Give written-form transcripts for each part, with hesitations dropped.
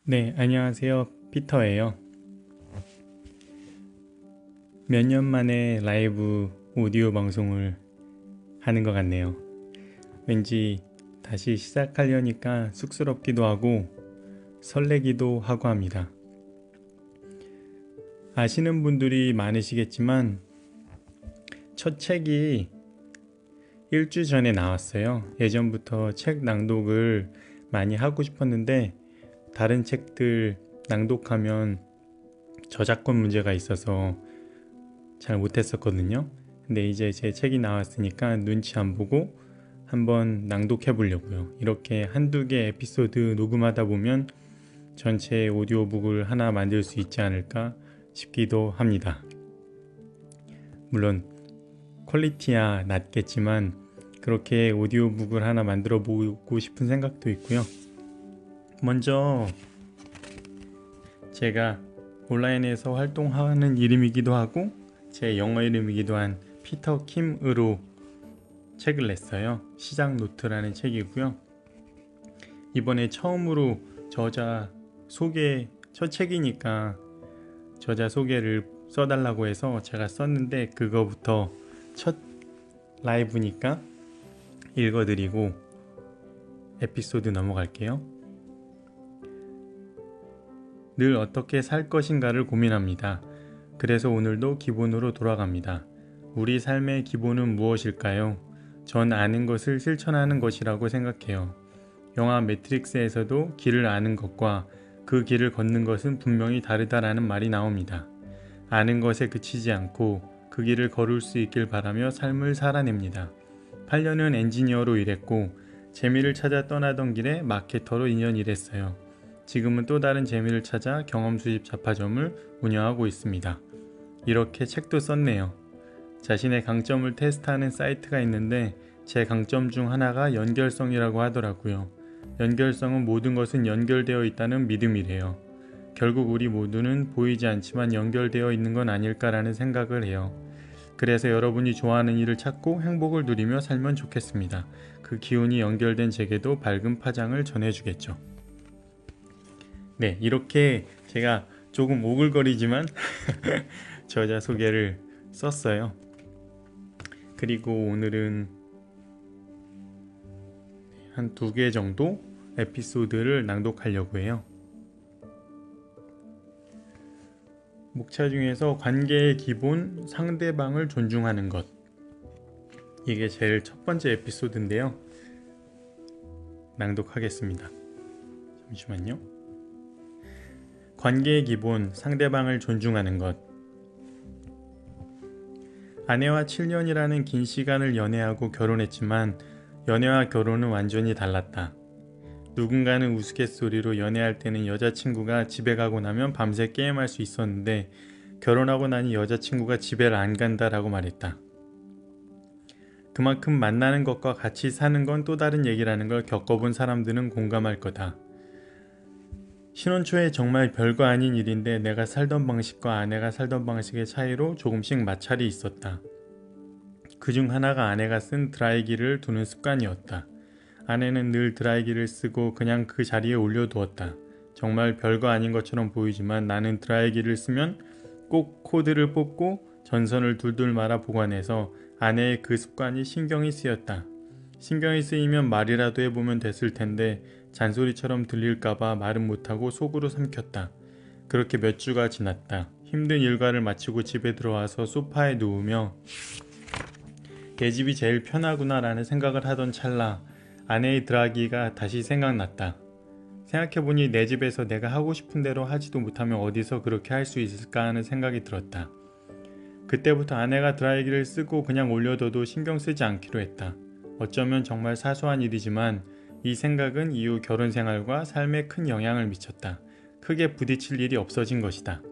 네, 안녕하세요. 피터예요. 몇 년 만에 라이브 오디오 방송을 하는 것 같네요. 왠지 다시 시작하려니까 쑥스럽기도 하고 설레기도 하고 합니다. 아시는 분들이 많으시겠지만 첫 책이 일주 전에 나왔어요. 예전부터 책 낭독을 많이 하고 싶었는데 다른 책들 낭독하면 저작권 문제가 있어서 잘 못했었거든요. 근데 이제 제 책이 나왔으니까 눈치 안 보고 한번 낭독해 보려고요. 이렇게 한두 개 에피소드 녹음하다 보면 전체 오디오북을 하나 만들 수 있지 않을까 싶기도 합니다. 물론 퀄리티야 낮겠지만 그렇게 오디오북을 하나 만들어 보고 싶은 생각도 있고요. 먼저 제가 온라인에서 활동하는 이름이기도 하고 제 영어 이름이기도 한 피터 킴으로 책을 냈어요. 시작 노트라는 책이고요. 이번에 처음으로 저자 소개, 첫 책이니까 저자 소개를 써달라고 해서 제가 썼는데 그거부터 첫 라이브니까 읽어드리고 에피소드 넘어갈게요. 늘 어떻게 살 것인가를 고민합니다. 그래서 오늘도 기본으로 돌아갑니다. 우리 삶의 기본은 무엇일까요? 전 아는 것을 실천하는 것이라고 생각해요. 영화 매트릭스에서도 길을 아는 것과 그 길을 걷는 것은 분명히 다르다라는 말이 나옵니다. 아는 것에 그치지 않고 그 길을 걸을 수 있길 바라며 삶을 살아냅니다. 8년은 엔지니어로 일했고 재미를 찾아 떠나던 길에 마케터로 2년 일했어요. 지금은 또 다른 재미를 찾아 경험 수집 잡화점을 운영하고 있습니다. 이렇게 책도 썼네요. 자신의 강점을 테스트하는 사이트가 있는데 제 강점 중 하나가 연결성이라고 하더라고요. 연결성은 모든 것은 연결되어 있다는 믿음이래요. 결국 우리 모두는 보이지 않지만 연결되어 있는 건 아닐까라는 생각을 해요. 그래서 여러분이 좋아하는 일을 찾고 행복을 누리며 살면 좋겠습니다. 그 기운이 연결된 제게도 밝은 파장을 전해주겠죠. 네, 이렇게 제가 조금 오글거리지만 저자 소개를 썼어요. 그리고 오늘은 한 2개 정도 에피소드를 낭독하려고 해요. 목차 중에서 관계의 기본, 상대방을 존중하는 것. 이게 제일 첫 번째 에피소드인데요. 낭독하겠습니다. 잠시만요. 관계의 기본, 상대방을 존중하는 것. 아내와 7년이라는 긴 시간을 연애하고 결혼했지만 연애와 결혼은 완전히 달랐다. 누군가는 우스갯소리로 연애할 때는 여자친구가 집에 가고 나면 밤새 게임할 수 있었는데 결혼하고 나니 여자친구가 집에 안 간다라고 말했다. 그만큼 만나는 것과 같이 사는 건 또 다른 얘기라는 걸 겪어본 사람들은 공감할 거다. 신혼 초에 정말 별거 아닌 일인데 내가 살던 방식과 아내가 살던 방식의 차이로 조금씩 마찰이 있었다. 그중 하나가 아내가 쓴 드라이기를 두는 습관이었다. 아내는 늘 드라이기를 쓰고 그냥 그 자리에 올려두었다. 정말 별거 아닌 것처럼 보이지만 나는 드라이기를 쓰면 꼭 코드를 뽑고 전선을 둘둘 말아 보관해서 아내의 그 습관이 신경이 쓰였다. 신경이 쓰이면 말이라도 해보면 됐을 텐데 잔소리처럼 들릴까봐 말은 못하고 속으로 삼켰다. 그렇게 몇 주가 지났다. 힘든 일과를 마치고 집에 들어와서 소파에 누우며 내 집이 제일 편하구나 라는 생각을 하던 찰나 아내의 드라이기가 다시 생각났다. 생각해보니 내 집에서 내가 하고 싶은 대로 하지도 못하면 어디서 그렇게 할 수 있을까 하는 생각이 들었다. 그때부터 아내가 드라이기를 쓰고 그냥 올려둬도 신경 쓰지 않기로 했다. 어쩌면 정말 사소한 일이지만 이 생각은 이후 결혼 생활과 삶에 큰 영향을 미쳤다. 크게 부딪힐 일이 없어진 것이다.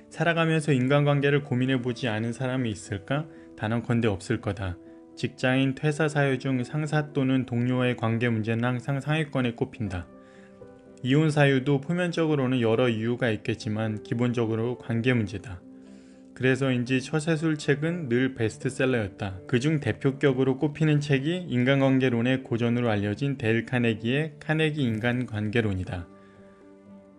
살아가면서 인간관계를 고민해보지 않은 사람이 있을까? 단언컨대 없을 거다. 직장인 퇴사 사유 중 상사 또는 동료와의 관계 문제는 항상 상위권에 꼽힌다. 이혼 사유도 표면적으로는 여러 이유가 있겠지만 기본적으로 관계 문제다. 그래서인지 처세술 책은 늘 베스트셀러였다. 그중 대표격으로 꼽히는 책이 인간관계론의 고전으로 알려진 데일 카네기의 카네기 인간관계론이다.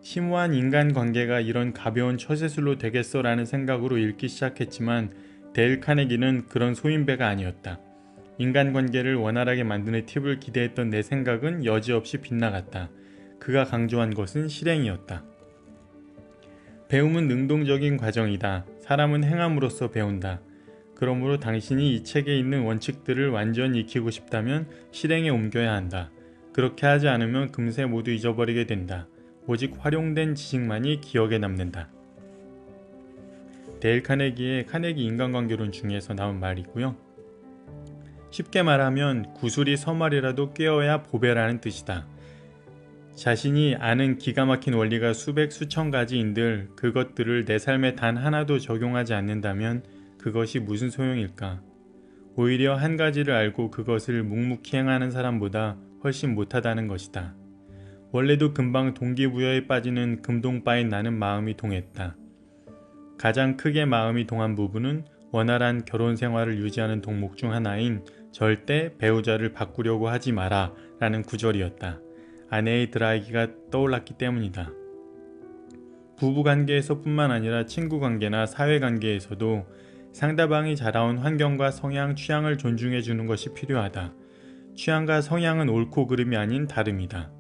심오한 인간관계가 이런 가벼운 처세술로 되겠어라는 생각으로 읽기 시작했지만 데일 카네기는 그런 소인배가 아니었다. 인간관계를 원활하게 만드는 팁을 기대했던 내 생각은 여지없이 빗나갔다. 그가 강조한 것은 실행이었다. 배움은 능동적인 과정이다. 사람은 행함으로써 배운다. 그러므로 당신이 이 책에 있는 원칙들을 완전히 익히고 싶다면 실행에 옮겨야 한다. 그렇게 하지 않으면 금세 모두 잊어버리게 된다. 오직 활용된 지식만이 기억에 남는다. 데일 카네기의 카네기 인간관계론 중에서 나온 말이고요. 쉽게 말하면 구슬이 서말이라도 꿰어야 보배라는 뜻이다. 자신이 아는 기가 막힌 원리가 수백 수천 가지인들 그것들을 내 삶에 단 하나도 적용하지 않는다면 그것이 무슨 소용일까? 오히려 한 가지를 알고 그것을 묵묵히 행하는 사람보다 훨씬 못하다는 것이다. 원래도 금방 동기부여에 빠지는 금동빠인 나는 마음이 동했다. 가장 크게 마음이 동한 부분은 원활한 결혼 생활을 유지하는 동목 중 하나인 절대 배우자를 바꾸려고 하지 마라 라는 구절이었다. 아내의 드라이기가 떠올랐기 때문이다. 부부관계에서 뿐만 아니라 친구관계나 사회관계에서도 상대방이 자라온 환경과 성향, 취향을 존중해 주는 것이 필요하다. 취향과 성향은 옳고 그름이 아닌 다름이다.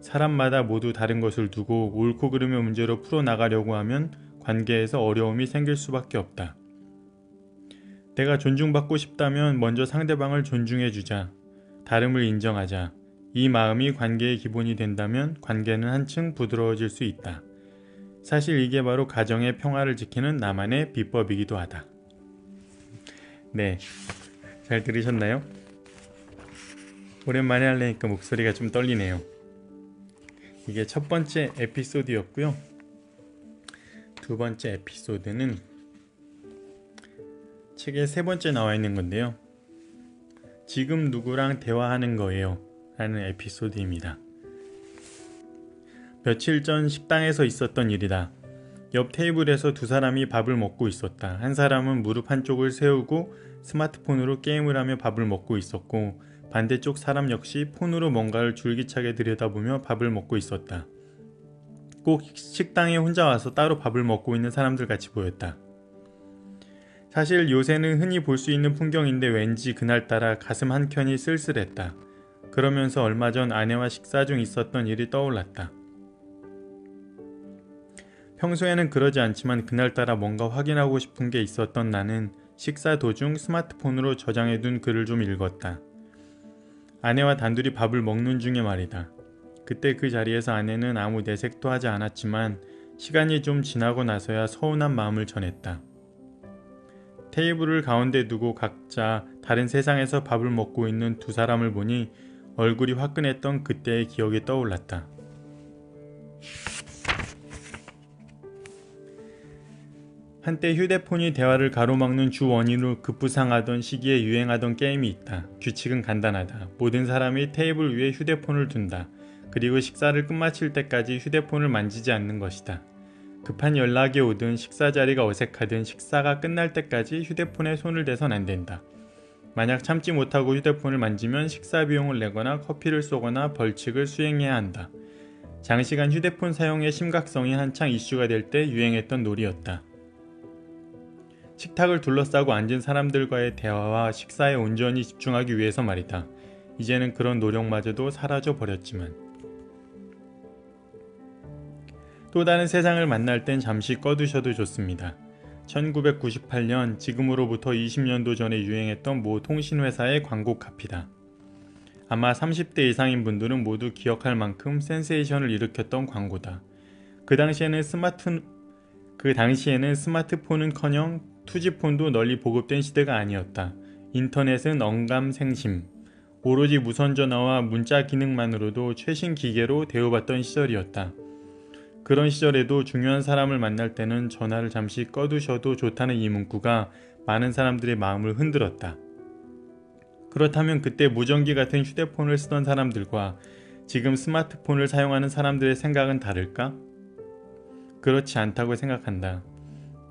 사람마다 모두 다른 것을 두고 옳고 그름의 문제로 풀어나가려고 하면 관계에서 어려움이 생길 수밖에 없다. 내가 존중받고 싶다면 먼저 상대방을 존중해 주자. 다름을 인정하자. 이 마음이 관계의 기본이 된다면 관계는 한층 부드러워질 수 있다. 사실 이게 바로 가정의 평화를 지키는 나만의 비법이기도 하다. 네, 잘 들으셨나요? 오랜만에 하려니까 목소리가 좀 떨리네요. 이게 첫 번째 에피소드였고요. 두 번째 에피소드는 책에 세 번째 나와 있는 건데요. 지금 누구랑 대화하는 거예요? 라는 에피소드입니다. 며칠 전 식당에서 있었던 일이다. 옆 테이블에서 두 사람이 밥을 먹고 있었다. 한 사람은 무릎 한쪽을 세우고 스마트폰으로 게임을 하며 밥을 먹고 있었고 반대쪽 사람 역시 폰으로 뭔가를 줄기차게 들여다보며 밥을 먹고 있었다. 꼭 식당에 혼자 와서 따로 밥을 먹고 있는 사람들 같이 보였다. 사실 요새는 흔히 볼 수 있는 풍경인데 왠지 그날따라 가슴 한켠이 쓸쓸했다. 그러면서 얼마 전 아내와 식사 중 있었던 일이 떠올랐다. 평소에는 그러지 않지만 그날따라 뭔가 확인하고 싶은 게 있었던 나는 식사 도중 스마트폰으로 저장해둔 글을 좀 읽었다. 아내와 단둘이 밥을 먹는 중에 말이다. 그때 그 자리에서 아내는 아무 내색도 하지 않았지만 시간이 좀 지나고 나서야 서운한 마음을 전했다. 테이블을 가운데 두고 각자 다른 세상에서 밥을 먹고 있는 두 사람을 보니 얼굴이 화끈했던 그때의 기억이 떠올랐다. 한때 휴대폰이 대화를 가로막는 주 원인으로 급부상하던 시기에 유행하던 게임이 있다. 규칙은 간단하다. 모든 사람이 테이블 위에 휴대폰을 둔다. 그리고 식사를 끝마칠 때까지 휴대폰을 만지지 않는 것이다. 급한 연락이 오든 식사 자리가 어색하든 식사가 끝날 때까지 휴대폰에 손을 대선 안 된다. 만약 참지 못하고 휴대폰을 만지면 식사 비용을 내거나 커피를 쏘거나 벌칙을 수행해야 한다. 장시간 휴대폰 사용의 심각성이 한창 이슈가 될 때 유행했던 놀이였다. 식탁을 둘러싸고 앉은 사람들과의 대화와 식사에 온전히 집중하기 위해서 말이다. 이제는 그런 노력마저도 사라져 버렸지만 또 다른 세상을 만날 땐 잠시 꺼두셔도 좋습니다. 1998년 지금으로부터 20년도 전에 유행했던 모 통신회사의 광고 카피다. 아마 30대 이상인 분들은 모두 기억할 만큼 센세이션을 일으켰던 광고다. 그 당시에는 스마트폰은커녕 투지폰도 널리 보급된 시대가 아니었다. 인터넷은 언감생심, 오로지 무선전화와 문자 기능만으로도 최신 기계로 대우받던 시절이었다. 그런 시절에도 중요한 사람을 만날 때는 전화를 잠시 꺼두셔도 좋다는 이 문구가 많은 사람들의 마음을 흔들었다. 그렇다면 그때 무전기 같은 휴대폰을 쓰던 사람들과 지금 스마트폰을 사용하는 사람들의 생각은 다를까? 그렇지 않다고 생각한다.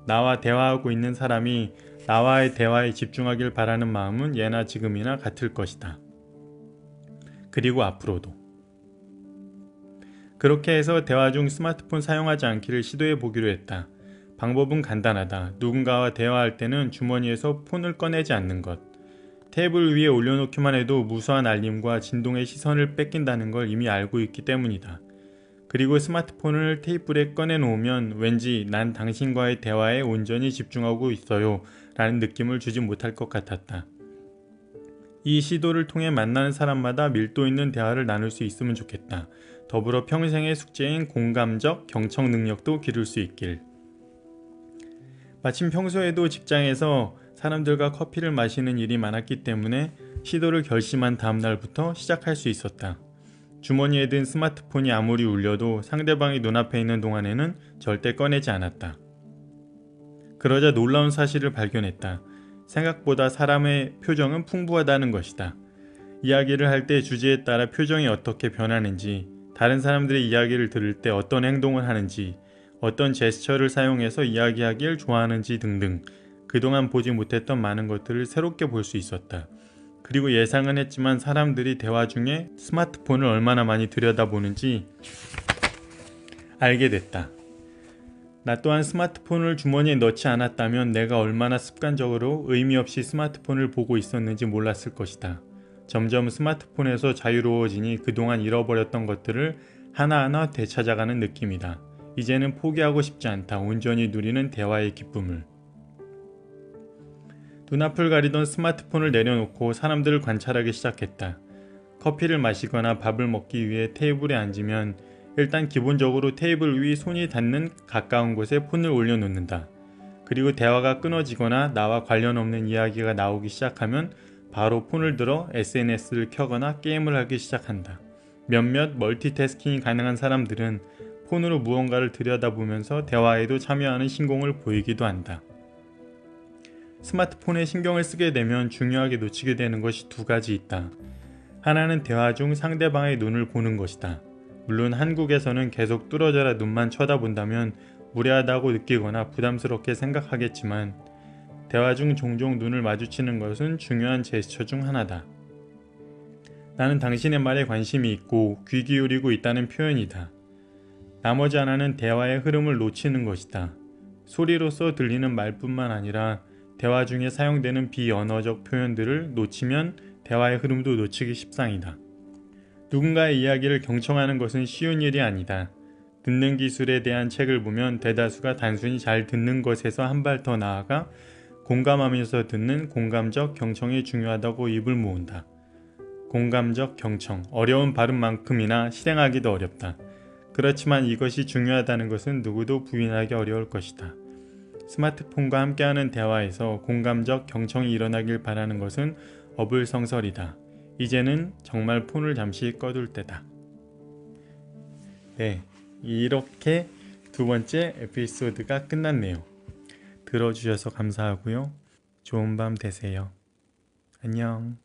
나와 대화하고 있는 사람이 나와의 대화에 집중하길 바라는 마음은 예나 지금이나 같을 것이다. 그리고 앞으로도. 그렇게 해서 대화 중 스마트폰 사용하지 않기를 시도해 보기로 했다. 방법은 간단하다. 누군가와 대화할 때는 주머니에서 폰을 꺼내지 않는 것. 테이블 위에 올려놓기만 해도 무수한 알림과 진동의 시선을 뺏긴다는 걸 이미 알고 있기 때문이다. 그리고 스마트폰을 테이블에 꺼내놓으면 왠지 난 당신과의 대화에 온전히 집중하고 있어요 라는 느낌을 주지 못할 것 같았다. 이 시도를 통해 만나는 사람마다 밀도 있는 대화를 나눌 수 있으면 좋겠다. 더불어 평생의 숙제인 공감적 경청 능력도 기를 수 있길. 마침 평소에도 직장에서 사람들과 커피를 마시는 일이 많았기 때문에 시도를 결심한 다음 날부터 시작할 수 있었다. 주머니에 든 스마트폰이 아무리 울려도 상대방이 눈앞에 있는 동안에는 절대 꺼내지 않았다. 그러자 놀라운 사실을 발견했다. 생각보다 사람의 표정은 풍부하다는 것이다. 이야기를 할 때 주제에 따라 표정이 어떻게 변하는지, 다른 사람들의 이야기를 들을 때 어떤 행동을 하는지, 어떤 제스처를 사용해서 이야기하길 좋아하는지 등등 그동안 보지 못했던 많은 것들을 새롭게 볼 수 있었다. 그리고 예상은 했지만 사람들이 대화 중에 스마트폰을 얼마나 많이 들여다보는지 알게 됐다. 나 또한 스마트폰을 주머니에 넣지 않았다면 내가 얼마나 습관적으로 의미 없이 스마트폰을 보고 있었는지 몰랐을 것이다. 점점 스마트폰에서 자유로워지니 그동안 잃어버렸던 것들을 하나하나 되찾아가는 느낌이다. 이제는 포기하고 싶지 않다. 온전히 누리는 대화의 기쁨을. 눈앞을 가리던 스마트폰을 내려놓고 사람들을 관찰하기 시작했다. 커피를 마시거나 밥을 먹기 위해 테이블에 앉으면 일단 기본적으로 테이블 위 손이 닿는 가까운 곳에 폰을 올려놓는다. 그리고 대화가 끊어지거나 나와 관련 없는 이야기가 나오기 시작하면 바로 폰을 들어 SNS를 켜거나 게임을 하기 시작한다. 몇몇 멀티태스킹이 가능한 사람들은 폰으로 무언가를 들여다보면서 대화에도 참여하는 신공을 보이기도 한다. 스마트폰에 신경을 쓰게 되면 중요하게 놓치게 되는 것이 두 가지 있다. 하나는 대화 중 상대방의 눈을 보는 것이다. 물론 한국에서는 계속 뚫어져라 눈만 쳐다본다면 무례하다고 느끼거나 부담스럽게 생각하겠지만 대화 중 종종 눈을 마주치는 것은 중요한 제스처 중 하나다. 나는 당신의 말에 관심이 있고 귀 기울이고 있다는 표현이다. 나머지 하나는 대화의 흐름을 놓치는 것이다. 소리로서 들리는 말뿐만 아니라 대화 중에 사용되는 비언어적 표현들을 놓치면 대화의 흐름도 놓치기 십상이다. 누군가의 이야기를 경청하는 것은 쉬운 일이 아니다. 듣는 기술에 대한 책을 보면 대다수가 단순히 잘 듣는 것에서 한 발 더 나아가 공감하면서 듣는 공감적 경청이 중요하다고 입을 모은다. 공감적 경청, 어려운 발음만큼이나 실행하기도 어렵다. 그렇지만 이것이 중요하다는 것은 누구도 부인하기 어려울 것이다. 스마트폰과 함께하는 대화에서 공감적 경청이 일어나길 바라는 것은 어불성설이다. 이제는 정말 폰을 잠시 꺼둘 때다. 네, 이렇게 두 번째 에피소드가 끝났네요. 들어주셔서 감사하고요. 좋은 밤 되세요. 안녕.